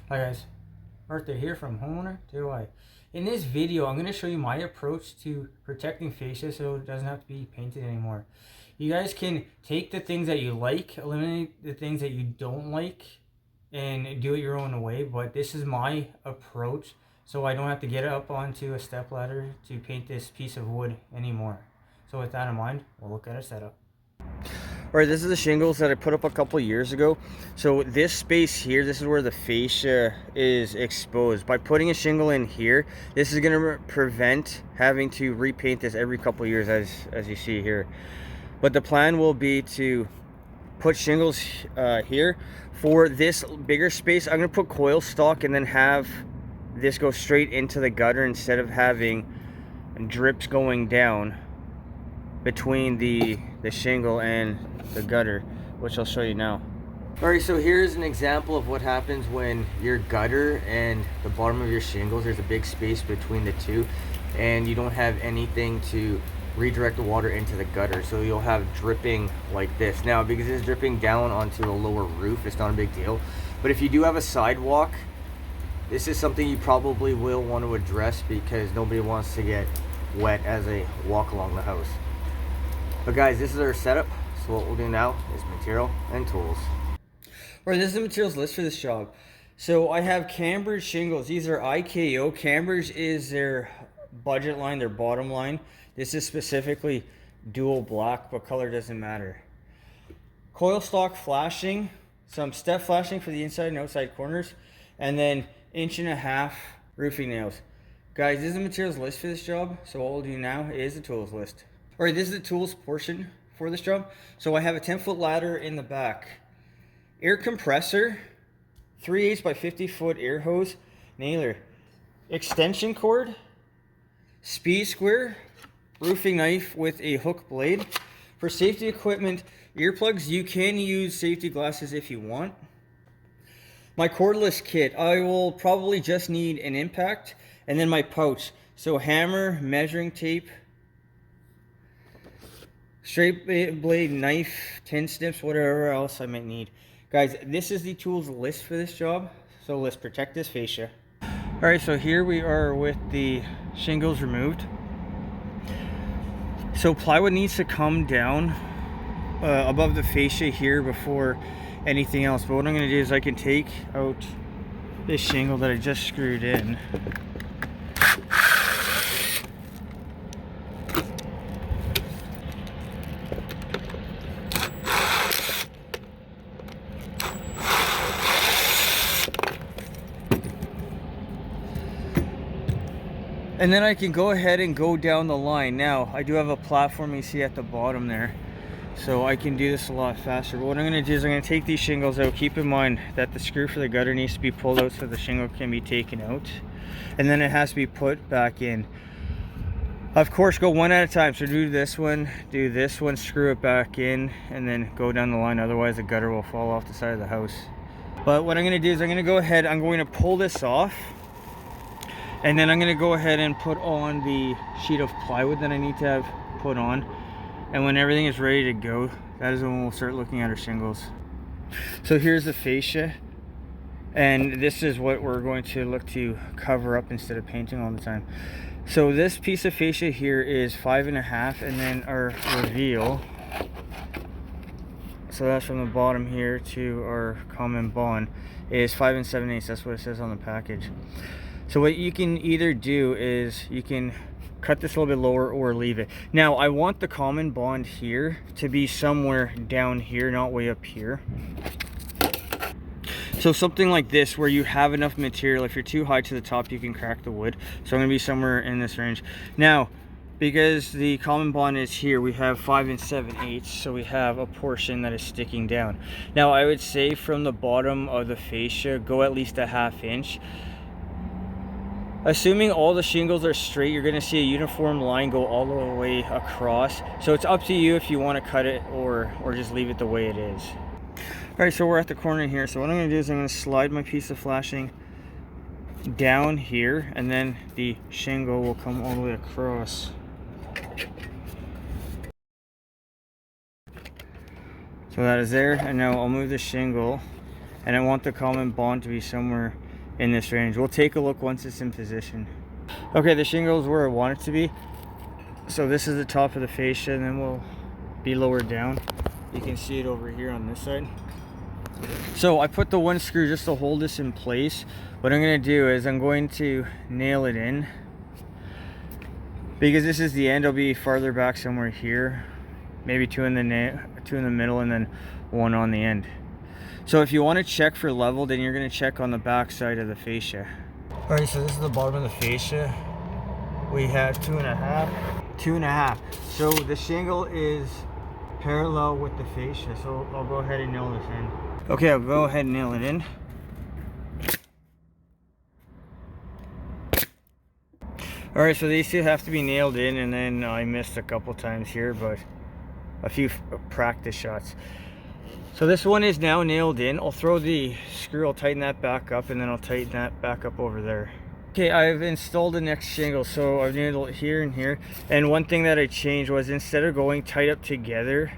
Hi guys, Arthur here from Homeowner DIY. In this video, I'm going to show you my approach to protecting fascia so it doesn't have to be painted anymore. You guys can take the things that you like, eliminate the things that you don't like, and do it your own way, but this is my approach so I don't have to get up onto a step ladder to paint this piece of wood anymore. So with that in mind, we'll look at a setup. All right, this is the shingles that I put up a couple years ago. So this space here, this is where the fascia is exposed. By putting a shingle in here, this is going to prevent having to repaint this every couple years, as you see here. But the plan will be to put shingles here. For this bigger space, I'm going to put coil stock and then have this go straight into the gutter instead of having drips going down between the shingle and the gutter, which I'll show you now. All right, so here's an example of what happens when your gutter and the bottom of your shingles, there's a big space between the two, and you don't have anything to redirect the water into the gutter, so you'll have dripping like this. Now, because it's dripping down onto the lower roof, it's not a big deal, but if you do have a sidewalk, this is something you probably will want to address because nobody wants to get wet as they walk along the house. But guys, this is our setup. So what we'll do now is material and tools. Alright, this is the materials list for this job. So I have cambered shingles. These are IKO. Cambers is their budget line, their bottom line. This is specifically dual black, but color doesn't matter. Coil stock flashing, some step flashing for the inside and outside corners, and then 1.5" roofing nails. Guys, this is the materials list for this job. So what we'll do now is the tools list. Alright, this is the tools portion for this job. So I have a 10-foot ladder in the back. Air compressor, 3/8 by 50-foot air hose, nailer, extension cord, speed square, roofing knife with a hook blade. For safety equipment, earplugs. You can use safety glasses if you want. My cordless kit, I will probably just need an impact, and then my pouch. So hammer, measuring tape, straight blade knife, 10 snips, whatever else I might need. Guys, this is the tools list for this job. So let's protect this fascia. Alright, so here we are with the shingles removed. So plywood needs to come down above the fascia here before anything else. But what I'm going to do is I can take out this shingle that I just screwed in. And then I can go ahead and go down the line. Now, I do have a platform you see at the bottom there, so I can do this a lot faster. But what I'm going to do is I'm going to take these shingles out. Keep in mind that the screw for the gutter needs to be pulled out so the shingle can be taken out. And then it has to be put back in. Of course, go one at a time. So do this one, screw it back in, and then go down the line. Otherwise, the gutter will fall off the side of the house. But what I'm going to do is I'm going to go ahead, I'm going to pull this off. And then I'm going to go ahead and put on the sheet of plywood that I need to have put on. And when everything is ready to go, that is when we'll start looking at our shingles. So here's the fascia. And this is what we're going to look to cover up instead of painting all the time. So this piece of fascia here is 5.5, and then our reveal. So that's from the bottom here to our common bond is 5 7/8. That's what it says on the package. So what you can either do is you can cut this a little bit lower or leave it. Now I want the common bond here to be somewhere down here, not way up here. So something like this where you have enough material. If you're too high to the top, you can crack the wood. So I'm going to be somewhere in this range. Now, because the common bond is here, we have 5 7/8, so we have a portion that is sticking down. Now I would say from the bottom of the fascia, go at least a 1/2 inch. Assuming all the shingles are straight, you're going to see a uniform line go all the way across. So it's up to you if you want to cut it or just leave it the way it is. Alright, so we're at the corner here. So what I'm going to do is I'm going to slide my piece of flashing down here, and then the shingle will come all the way across. So that is there, and now I'll move the shingle, and I want the common bond to be somewhere in this range. We'll take a look once it's in position. Okay, the shingle is where I want it to be. So this is the top of the fascia, and then we'll be lowered down. You can see it over here on this side. So I put the one screw just to hold this in place. What I'm going to do is I'm going to nail it in. Because this is the end, I'll be farther back somewhere here. Maybe two in the middle and then one on the end. So if you want to check for level, then you're going to check on the back side of the fascia. Alright, so this is the bottom of the fascia. We have 2.5. 2.5. So the shingle is parallel with the fascia. So I'll go ahead and nail this in. Okay, I'll go ahead and nail it in. Alright, so these two have to be nailed in, and then I missed a couple times here, but a few practice shots. So this one is now nailed in. I'll throw the screw, I'll tighten that back up, and then I'll tighten that back up over there. Okay, I've installed the next shingle, so I've nailed it here and here. And one thing that I changed was, instead of going tight up together,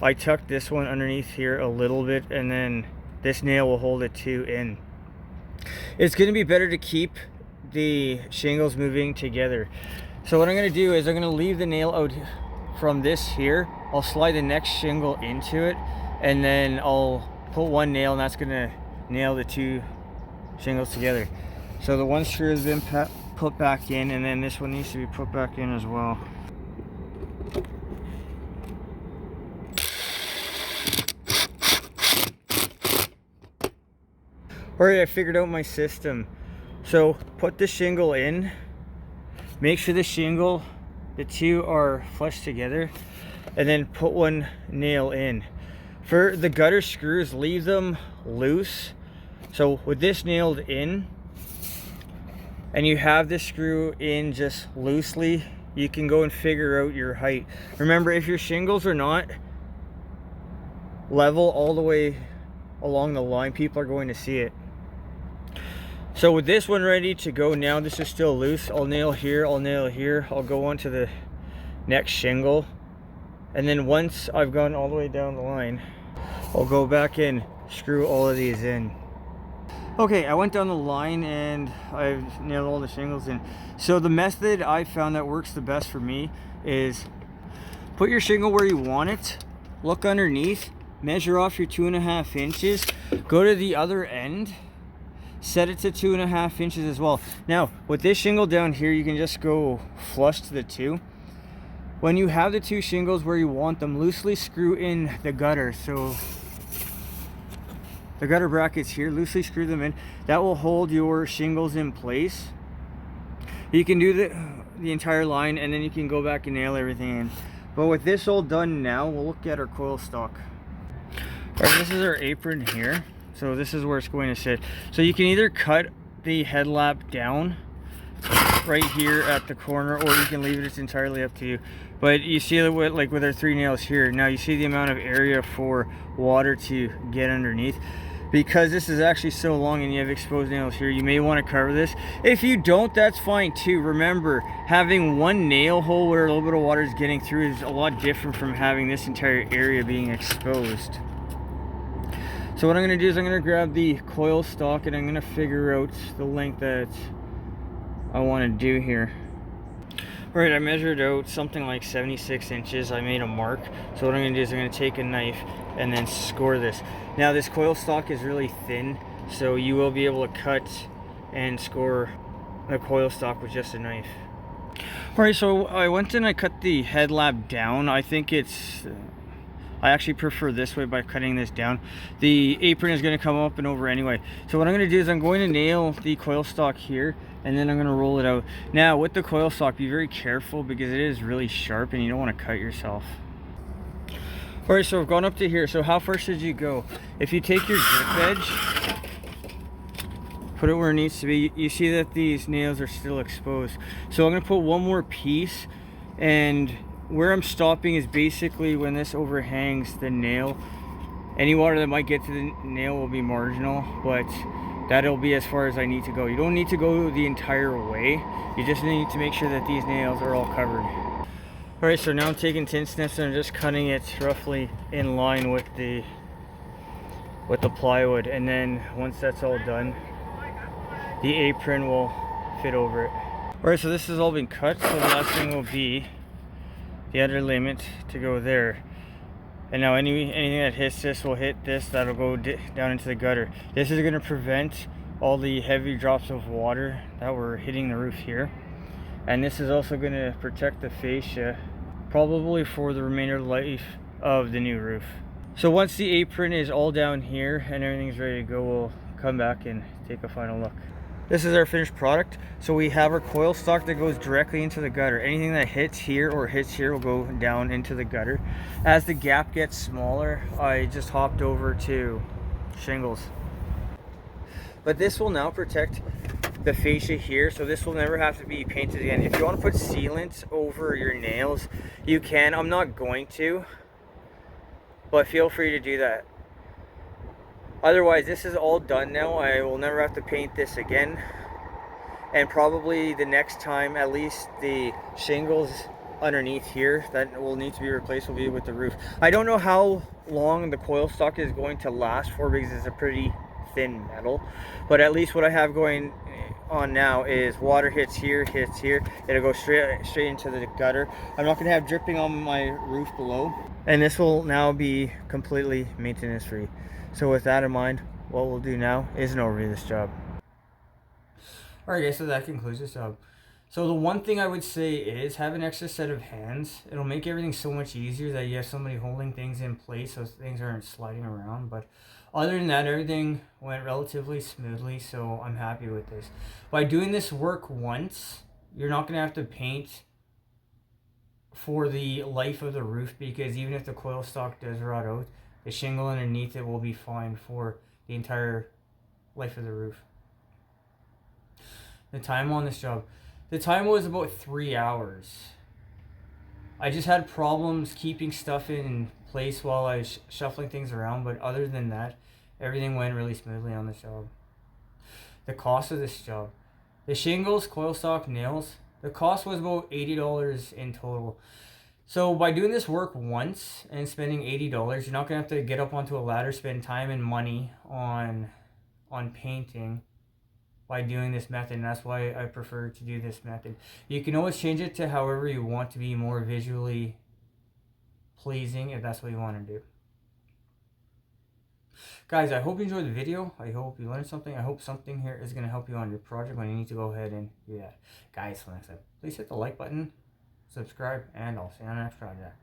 I tucked this one underneath here a little bit, and then this nail will hold it too in. It's going to be better to keep the shingles moving together. So what I'm going to do is I'm going to leave the nail out from this here. I'll slide the next shingle into it, and then I'll put one nail, and that's going to nail the two shingles together. So the one screw has been put back in, and then this one needs to be put back in as well. Alright, I figured out my system. So put the shingle in, make sure the two are flush together, and then put one nail in. For the gutter screws, leave them loose. So with this nailed in, and you have the screw in just loosely, you can go and figure out your height. Remember, if your shingles are not level all the way along the line, people are going to see it. So with this one ready to go now, this is still loose. I'll nail here, I'll nail here, I'll go on to the next shingle, and then once I've gone all the way down the line, I'll go back in, screw all of these in. Okay, I went down the line and I've nailed all the shingles in. So the method I found that works the best for me is put your shingle where you want it, look underneath, measure off your 2.5 inches, go to the other end, set it to 2.5 inches as well. Now with this shingle down here, you can just go flush to the two. When you have the two shingles where you want them, loosely screw in the gutter. So the gutter brackets here, loosely screw them in. That will hold your shingles in place. You can do the entire line, and then you can go back and nail everything in. But with this all done now, we'll look at our coil stock. Alright, this is our apron here. So this is where it's going to sit. So you can either cut the head lap down right here at the corner, or you can leave it. It's entirely up to you. But you see, like with our 3 nails here, now you see the amount of area for water to get underneath. Because this is actually so long and you have exposed nails here, you may want to cover this. If you don't, that's fine too. Remember, having one nail hole where a little bit of water is getting through is a lot different from having this entire area being exposed. So what I'm going to do is I'm going to grab the coil stock, and I'm going to figure out the length that I want to do here. Alright, I measured out something like 76 inches. I made a mark. So what I'm going to do is I'm going to take a knife and then score this. Now this coil stock is really thin, so you will be able to cut and score the coil stock with just a knife. Alright, so I went and I cut the head lap down. I actually prefer this way by cutting this down. The apron is going to come up and over anyway. So what I'm going to do is I'm going to nail the coil stock here, and then I'm going to roll it out. Now with the coil stock, be very careful because it is really sharp and you don't want to cut yourself. Alright, so I've gone up to here. So how far should you go? If you take your grip edge, put it where it needs to be, you see that these nails are still exposed. So I'm going to put one more piece, and where I'm stopping is basically when this overhangs the nail. Any water that might get to the nail will be marginal, but that'll be as far as I need to go. You don't need to go the entire way. You just need to make sure that these nails are all covered. Alright, so now I'm taking tin snips and I'm just cutting it roughly in line with the plywood. And then once that's all done, the apron will fit over it. Alright, so this has all been cut, so the last thing will be the other limit to go there. And now anything that hits this will hit this, that'll go down into the gutter. This is going to prevent all the heavy drops of water that were hitting the roof here. And this is also going to protect the fascia probably for the remainder life of the new roof. So once the apron is all down here and everything's ready to go, we'll come back and take a final look. This is our finished product. So we have our coil stock that goes directly into the gutter. Anything that hits here or hits here will go down into the gutter. As the gap gets smaller, I just hopped over to shingles. But this will now protect the fascia here, so this will never have to be painted again. If you want to put sealant over your nails, you can. I'm not going to, but feel free to do that. Otherwise, this is all done now. I will never have to paint this again. And probably the next time, at least the shingles underneath here that will need to be replaced will be with the roof. I don't know how long the coil stock is going to last for because it's a pretty thin metal. But at least what I have going on now is water hits here, it'll go straight into the gutter. I'm not going to have dripping on my roof below. And this will now be completely maintenance free. So with that in mind, what we'll do now is an overview of this job. Alright guys, so that concludes this job. So the one thing I would say is have an extra set of hands. It'll make everything so much easier that you have somebody holding things in place so things aren't sliding around. But other than that, everything went relatively smoothly, so I'm happy with this. By doing this work once, you're not going to have to paint for the life of the roof, because even if the coil stock does rot out, the shingle underneath it will be fine for the entire life of the roof. The time on this job. The time was about 3 hours. I just had problems keeping stuff in place while I was shuffling things around, but other than that, everything went really smoothly on this job. The cost of this job. The shingles, coil stock, nails, the cost was about $80 in total. So by doing this work once and spending $80, you're not going to have to get up onto a ladder, spend time and money on painting by doing this method. And that's why I prefer to do this method. You can always change it to however you want to be more visually pleasing if that's what you want to do. Guys, I hope you enjoyed the video. I hope you learned something. I hope something here is going to help you on your project when you need to go ahead and do that. Guys, till next time, please hit the like button, subscribe, and I'll see you on the next project.